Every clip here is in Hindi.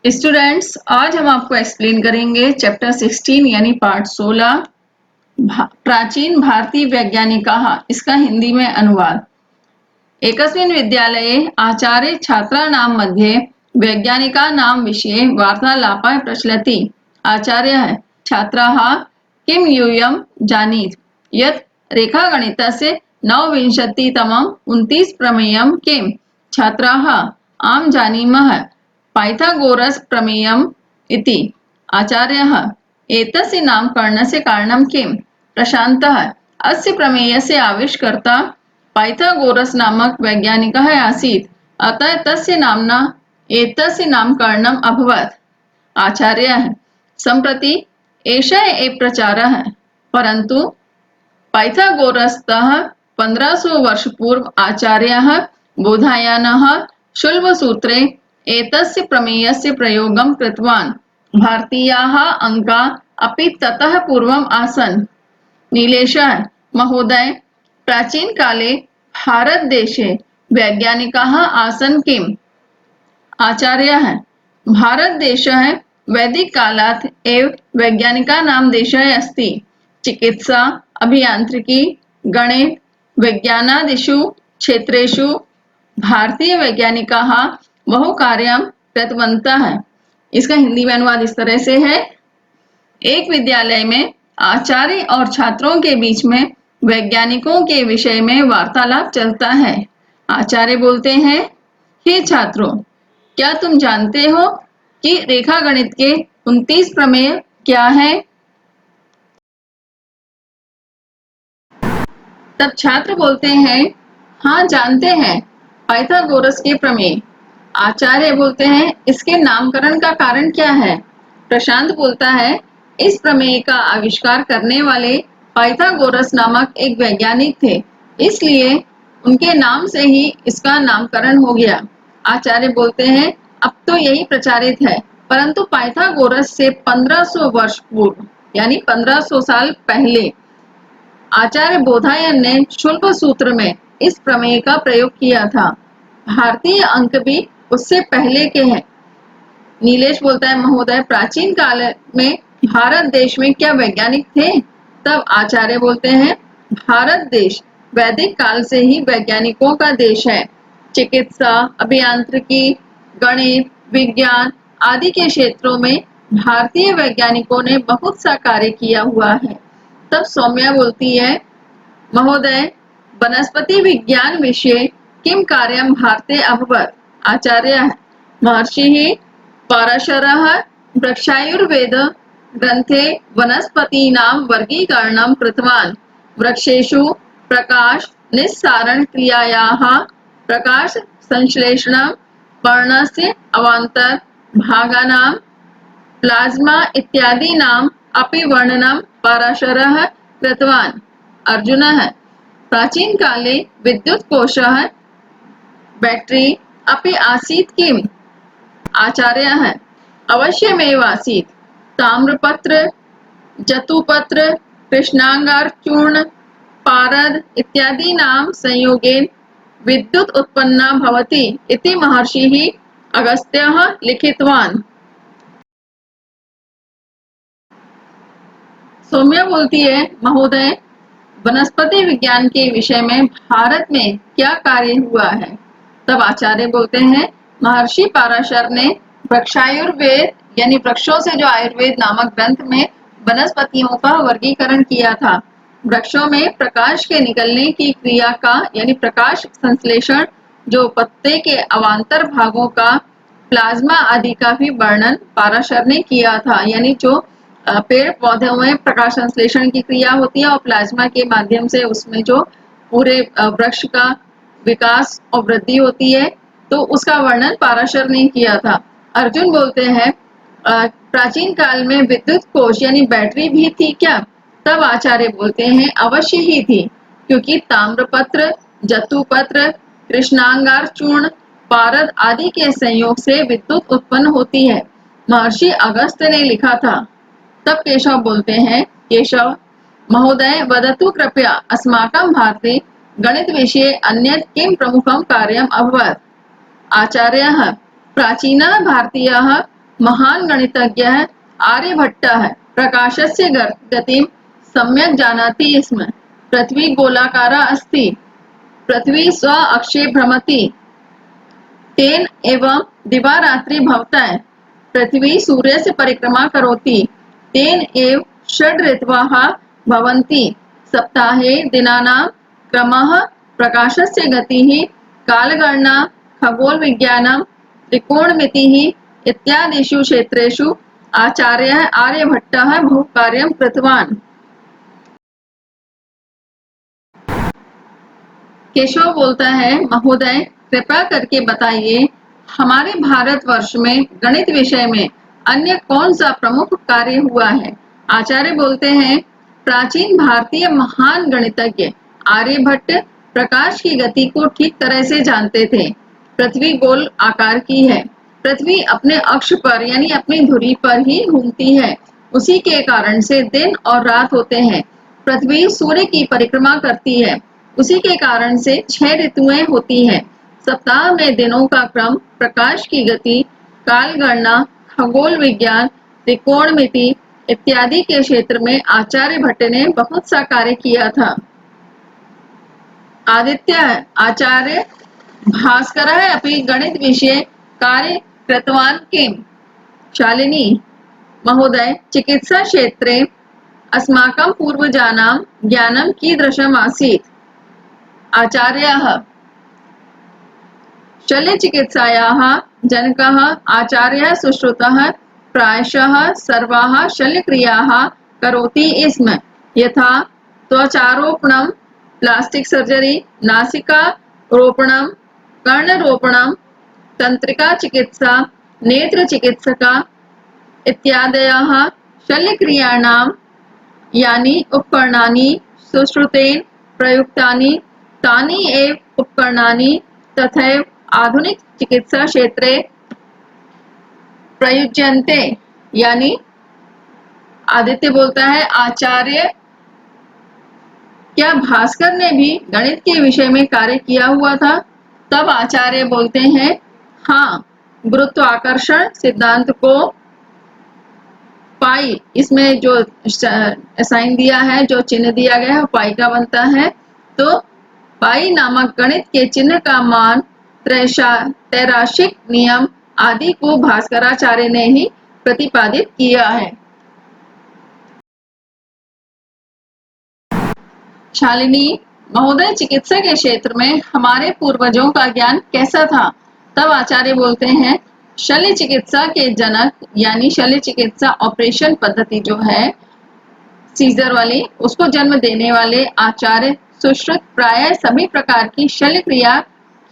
स्टूडेंट्स, आज हम आपको एक्सप्लेन करेंगे चैप्टर 16 यानी पार्ट 16 प्राचीन भारतीय वैज्ञानिकाः इसका हिंदी में अनुवाद। एकस्मिन् विद्यालये आचार्य छात्राणां मध्ये वैज्ञानिकानां विषये वार्तालापः प्रचलति। आचार्यः: छात्राः, किं यूयं जानीत यत् रेखागणितस्य 29तमं 29 प्रमेयं किम्? छात्राः: आम् जानीमः, पाइथागोरस् प्रमेयम् इति। आचार्यः: एतस्य नामकरणस्य कारणं किम्? प्रशान्तः: अस्य प्रमेयस्य आविष्कर्ता पाइथागोरस् नामक वैज्ञानिकः आसीत्, अतः तस्य नाम्ना एतस्य नामकरणम् अभवत्। आचार्यः: सम्प्रति एषः एव प्रचारः, परन्तु पाइथागोरस्तः 1500 वर्षपूर्व आचार्यः बोधायनः शुल्बसूत्रे एतस्य प्रमेयस्य प्रयोगं कृतवान्। भारतीयाः अङ्काः अपि ततः पूर्वम् आसन्। नीलेशः: महोदय, प्राचीनकाले भारतदेशे वैज्ञानिकाः आसन् किम्? आचार्यः: भारतदेशः वैदिककालात् एव वैज्ञानिकानां देशः अस्ति। चिकित्सा, अभियांत्रिकी, गणित, विज्ञानादिषु क्षेत्रेषु भारतीय वैज्ञानिकाः बहुकार्यं कृतवन्तः। इसका हिंदी में अनुवाद इस तरह से है। एक विद्यालय में आचार्य और छात्रों के बीच में वैज्ञानिकों के विषय में वार्तालाप चलता है। आचार्य बोलते हैं, हे छात्रों, क्या तुम जानते हो कि रेखागणित के 29 प्रमेय क्या है? तब छात्र बोलते हैं, हाँ जानते हैं, पाइथागोरस के प्रमेय। आचार्य बोलते हैं, इसके नामकरण का कारण क्या है? प्रशांत बोलता है, इस प्रमेय का आविष्कार करने वाले पाइथागोरस नामक एक वैज्ञानिक थे, इसलिए उनके नाम से ही इसका नामकरण हो गया। आचार्य बोलते हैं, अब तो यही प्रचारित है, परंतु पाइथागोरस से 1500 वर्ष पूर्व यानी 1500 साल पहले आचार्य बोधायन ने शुल्ब सूत्र में इस प्रमेय का प्रयोग किया था। भारतीय अंक भी उससे पहले के हैं। नीलेश बोलता है, महोदय, प्राचीन काल में भारत देश में क्या वैज्ञानिक थे? तब आचार्य बोलते हैं, भारत देश वैदिक काल से ही वैज्ञानिकों का देश है। चिकित्सा, अभियांत्रिकी, गणित, विज्ञान आदि के क्षेत्रों में भारतीय वैज्ञानिकों ने बहुत सा कार्य किया हुआ है। तब सौम्या बोलती है, महोदय, वनस्पति विज्ञान विषये किं कार्यं भारते अभवत्? आचार्यः: महर्षिः पराशरः वृक्षायुर्वेद ग्रन्थे वनस्पतीनां वर्गीकरणं कृतवान्। वृक्षेषु प्रकाश निस्सारण क्रियायाः प्रकाश संश्लेषणं, पर्णस्य अवान्तर भागानां प्लाज्मा इत्यादीनाम् अपि वर्णनं पराशरः कृतवान्। अर्जुनः: प्राचीन काले विद्युत् कोशः बैटरी अपि आसीत् किम्? आचार्यः: अवश्यमेव आसीत्। ताम्रपत्र, जतुपत्र, कृष्णांगारचूर्ण, पारद इत्यादीनां संयोगेन विद्युत् उत्पन्ना भवति इति महर्षिः अगस्त्यः लिखितवान्। सौम्या बोलती है, महोदय, वनस्पति विज्ञान के विषय में भारत में क्या कार्य हुआ है? तब आचार्य बोलते हैं, महर्षि पराशर ने वृक्षायुर्वेद यानी वृक्षों से जो आयुर्वेद नामक ग्रंथ में वनस्पतियों का वर्गीकरण किया था। वृक्षों में प्रकाश के निकलने की क्रिया का यानी प्रकाश संश्लेषण, जो पत्ते के अवान्तर भागों का, प्लाज्मा आदि का भी वर्णन पराशर ने किया था। यानी जो पेड़ पौधों में प्रकाश संश्लेषण की क्रिया होती है और प्लाज्मा के माध्यम से उसमें जो पूरे वृक्ष का विकास और वृद्धि होती है, तो उसका वर्णन पराशर ने किया था। अर्जुन बोलते हैं, प्राचीन काल में विद्युत कोश यानी बैटरी भी थी क्या? तब आचार्य बोलते हैं, अवश्य ही थी, क्योंकि ताम्रपत्र, जतुपत्र, कृष्णांगार चूर्ण, पारद आदि के संयोग से विद्युत उत्पन्न होती है। महर्षि अगस्त्य ने लिखा था। तब केशव बोलते हैं, केशव महोदय, वदतु कृपया अस्माकं भारते गणित विषये अन्यत् किं प्रमुखं कार्यम् अभवत्? आचार्यः: प्राचीनः भारतीयः महान गणितज्ञः आर्यभट्टः प्रकाशस्य गतिं सम्यक् जानाति स्म। पृथ्वी गोलाकारा अस्ति, पृथ्वी स्व अक्षे भ्रमति, तेन एवं दिवारात्रि भवतः। पृथ्वी सूर्यस्य परिक्रमा करोति, तेन एव षड् ऋतवः भवन्ति। सप्ताहे दिनानां क्रमः, प्रकाशस्य गतिः, कालगणना, खगोलविज्ञानं, त्रिकोणमितिः इत्यादिषु क्षेत्रेषु आचार्यः आर्यभट्टः बहुकार्यं कृतवान्। केशव बोलता है, महोदय कृपया करके बताइए, हमारे भारतवर्ष में गणित विषय में अन्य कौन सा प्रमुख कार्य हुआ है। आचार्य बोलते हैं, प्राचीन भारतीय महान गणितज्ञ आर्यभट्ट प्रकाश की गति को ठीक तरह से जानते थे। पृथ्वी गोल आकार की है, पृथ्वी अपने अक्ष पर यानी अपनी धुरी पर ही घूमती है, उसी के कारण से दिन और रात होते हैं। पृथ्वी सूर्य की परिक्रमा करती है, उसी के कारण से 6 ऋतुएं होती हैं। सप्ताह में दिनों का क्रम, प्रकाश की गति, काल गणना, खगोल विज्ञान, त्रिकोणमिति इत्यादि के क्षेत्र में आचार्य भट्ट ने बहुत सा कार्य किया था। आदित्य आचार्य भास्करः अपि गणित विषये कार्य कृतवान् किम्। शालिनी महोदय चिकित्सा क्षेत्रे अस्माकं पूर्वजानां ज्ञानं कीदृशम् आसीत्। आचार्यः शल्यचिकित्सायाः जनकः आचार्यः सुश्रुतः प्रायशः सर्वाः शल्यक्रियाः करोति स्म, यथा त्वचारोपणं, प्लास्टिक सर्जरी, नासिकारोपणं, कर्णरोपणं, तंत्रिका चिकित्सा, नेत्र चिकित्सका इत्यादयः शल्यक्रियाणां यानि उपकरणानि सुश्रुतेन प्रयुक्तानि तानि एव उपकरणानि तथैव आधुनिक चिकित्सा क्षेत्रे प्रयुज्यन्ते। यानी आदित्य बोलता है, आचार्य क्या भास्कर ने भी गणित के विषय में कार्य किया हुआ था। तब आचार्य बोलते हैं, हाँ, गुरुत्वाकर्षण सिद्धांत को पाई, इसमें जो साइन दिया है, जो चिन्ह दिया गया है, पाई का बनता है। तो पाई नामक गणित के चिन्ह का मान, त्रैराशिक नियम आदि को भास्कराचार्य ने ही प्रतिपादित किया है। शालिनी महोदय चिकित्सा के क्षेत्र में हमारे पूर्वजों का ज्ञान कैसा था। तब आचार्य बोलते हैं, शल्य चिकित्सा के जनक यानी शल्य चिकित्सा ऑपरेशन पद्धति जो है सीजर वाली, उसको जन्म देने वाले आचार्य सुश्रुत प्राय सभी प्रकार की शल्य क्रिया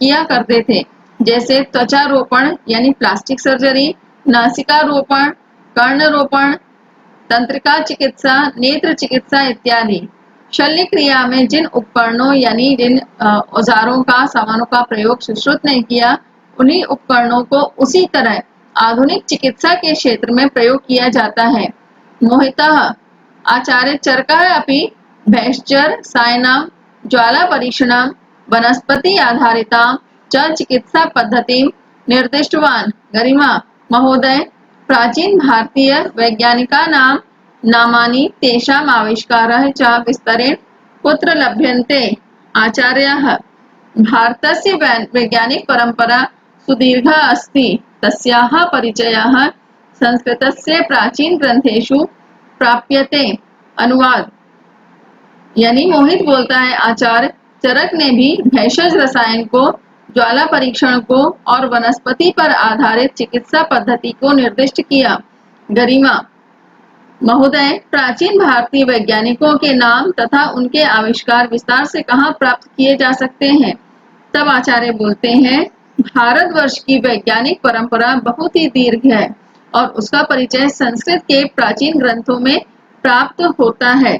किया करते थे, जैसे त्वचारोपण यानी प्लास्टिक सर्जरी, नासिकारोपण, कर्णरोपण, तंत्रिका चिकित्सा, नेत्र चिकित्सा इत्यादि। शल्य क्रिया में जिन उपकरणों यानी जिन औजारों का सामानों का प्रयोग सुश्रुत ने किया, उन्हीं उपकरणों को उसी तरह आधुनिक चिकित्सा के क्षेत्र में प्रयोग किया जाता है। मोहितः आचार्य चरकः अपि भैषजर सायनां ज्वाला परीक्षणं वनस्पति आधारितां च चिकित्सा पद्धतिं निर्दिष्टवान्। गरिमा महोदय प्राचीन भारतीय वैज्ञानिकानां नामानि तेषाम् आविष्कारः च विस्तरेण कुत्र लभ्यन्ते। आचार्यः भारतस्य वैज्ञानिक परंपरा सुदीर्घा अस्ति, तस्याः परिचयः संस्कृतस्य प्राचीन ग्रंथेषु प्राप्यते। अनुवाद यानी मोहित बोलता है, आचार्य चरक ने भी भेषज रसायन को, ज्वाला परीक्षण को और वनस्पति पर आधारित चिकित्सा पद्धति को निर्दिष्ट किया। गरिमा महोदय प्राचीन भारतीय वैज्ञानिकों के नाम तथा उनके आविष्कार विस्तार से कहाँ प्राप्त किए जा सकते हैं। तब आचार्य बोलते हैं, भारतवर्ष की वैज्ञानिक परंपरा बहुत ही दीर्घ है और उसका परिचय संस्कृत के प्राचीन ग्रंथों में प्राप्त होता है।